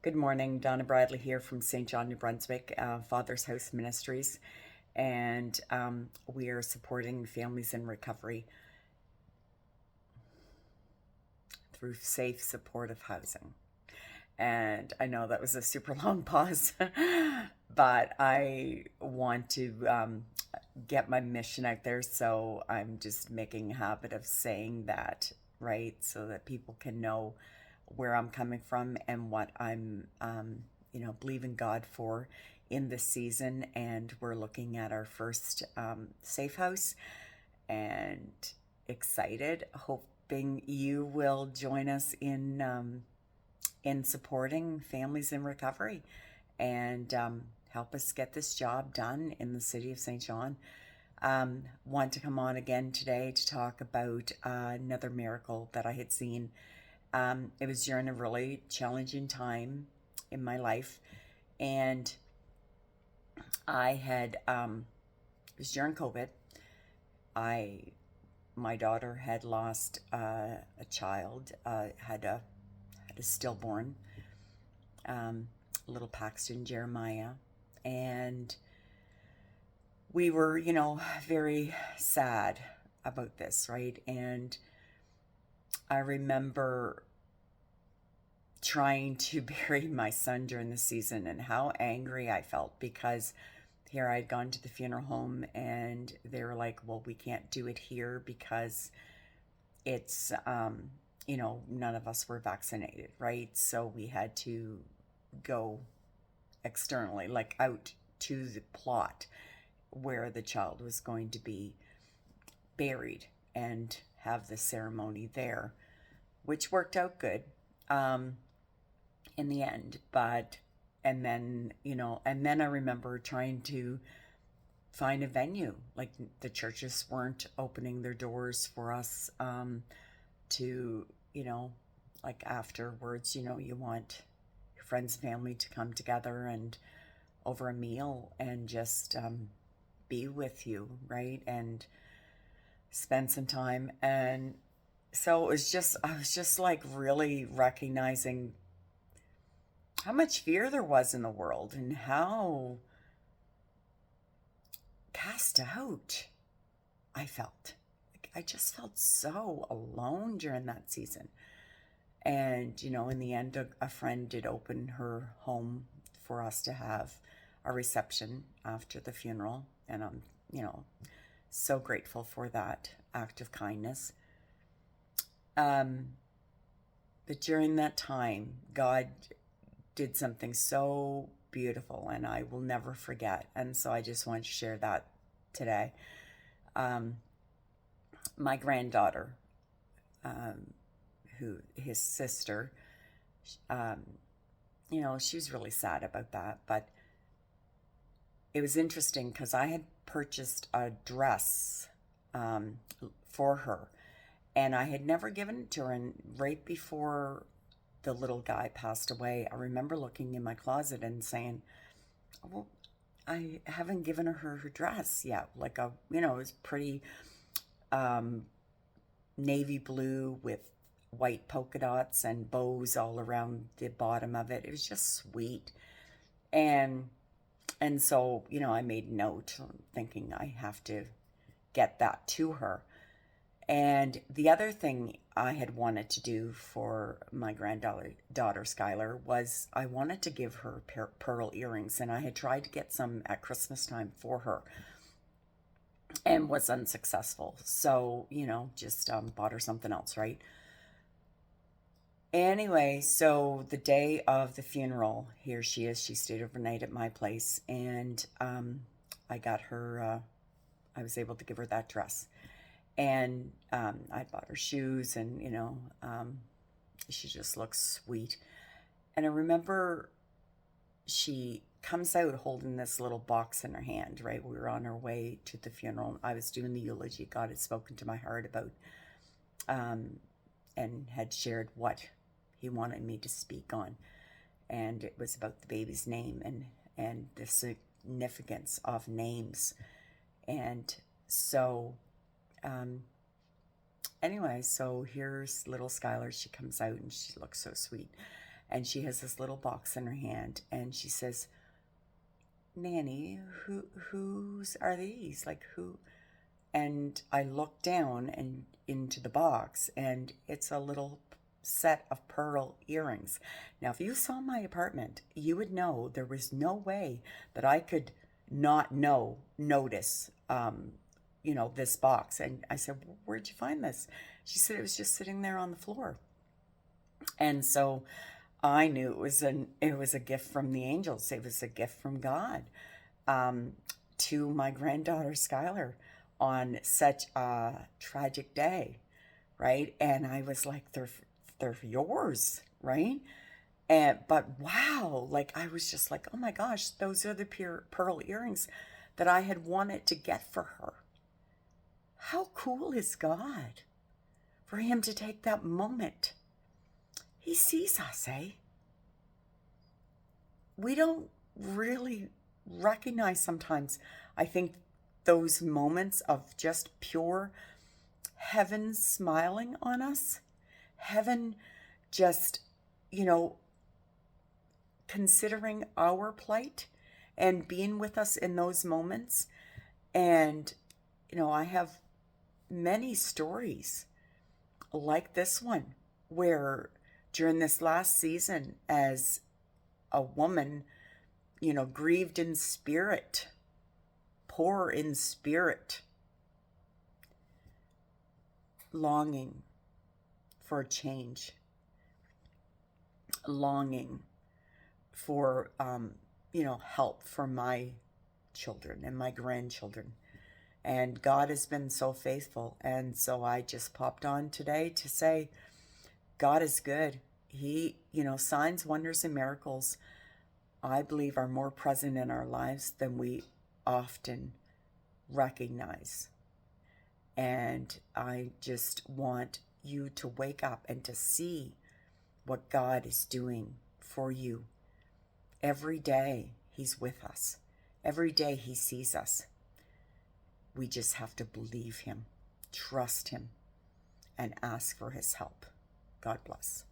Good morning, Donna Bradley here from St. John, New Brunswick, Father's House Ministries, and we are supporting families in recovery through safe, supportive housing. And I know that was a super long pause, but I want to get my mission out there, so I'm just making a habit of saying that, right? So that people can know where I'm coming from and what I'm, believing God for in this season. And we're looking at our first safe house and excited, hoping you will join us in supporting families in recovery and help us get this job done in the city of St. John. Want to come on again today to talk about another miracle that I had seen. It was during a really challenging time in my life, and I had it was during COVID. I My daughter had lost a child, had a stillborn, little Paxton Jeremiah, and we were, very sad about this, right? And I remember trying to bury my son during the season and how angry I felt because here I'd gone to the funeral home and they were like, well, we can't do it here because it's, none of us were vaccinated, right? So we had to go externally, like out to the plot where the child was going to be buried and have the ceremony there, which worked out good in the end. And then I remember trying to find a venue. Like the churches weren't opening their doors for us to, like afterwards, you want your friends and family to come together and over a meal and just be with you, right? And spend some time. And so I was just like really recognizing how much fear there was in the world and how cast out I felt. Like, I just felt so alone during that season. And, in the end, a friend did open her home for us to have a reception after the funeral. And I'm, you know, so grateful for that act of kindness. Um, but during that time, God did something so beautiful and I will never forget. And so I just want to share that today. Um, my granddaughter, um, his sister, um, she was really sad about that. But it was interesting because I had purchased a dress um, for her and I had never given it to her. And right before the little guy passed away, I remember looking in my closet and saying, well, I haven't given her dress yet. Like it was pretty um, navy blue with white polka dots and bows all around the bottom of it. It was just sweet. And so, I made note thinking I have to get that to her. And the other thing I had wanted to do for my daughter Skylar was I wanted to give her pearl earrings, and I had tried to get some at Christmas time for her and was unsuccessful. So, just bought her something else, right? Anyway, so the day of the funeral, here she is. She stayed overnight at my place, and I got her, I was able to give her that dress. And I bought her shoes, and, she just looks sweet. And I remember she comes out holding this little box in her hand, right? We were on our way to the funeral. I was doing the eulogy. God had spoken to my heart about and had shared what he wanted me to speak on. And it was about the baby's name and the significance of names. And so, anyway, so here's little Skylar. She comes out and she looks so sweet. and she has this little box in her hand, and she says, Nanny, whose are these? Like, who? And I look down and into the box, and it's a little set of pearl earrings. Now, if you saw my apartment, you would know there was no way that I could not notice, this box. And I said, where'd you find this? She said it was just sitting there on the floor. And so I knew it was a gift from the angels. It was a gift from God, to my granddaughter Skylar on such a tragic day, right? And I was like, they're yours, right? But wow, like I was just like, oh my gosh, those are the pure pearl earrings that I had wanted to get for her. How cool is God for him to take that moment? He sees us, eh? We don't really recognize sometimes, I think, those moments of just pure heaven smiling on us, heaven just, considering our plight and being with us in those moments. And, I have many stories like this one where during this last season, as a woman, grieved in spirit, poor in spirit, longing for change, longing for, help for my children and my grandchildren. And God has been so faithful. And so I just popped on today to say, God is good. He, signs, wonders, and miracles, I believe, are more present in our lives than we often recognize. And I just want you to wake up and to see what God is doing for you. Every day he's with us. Every day he sees us. We just have to believe him, trust him, and ask for his help. God bless.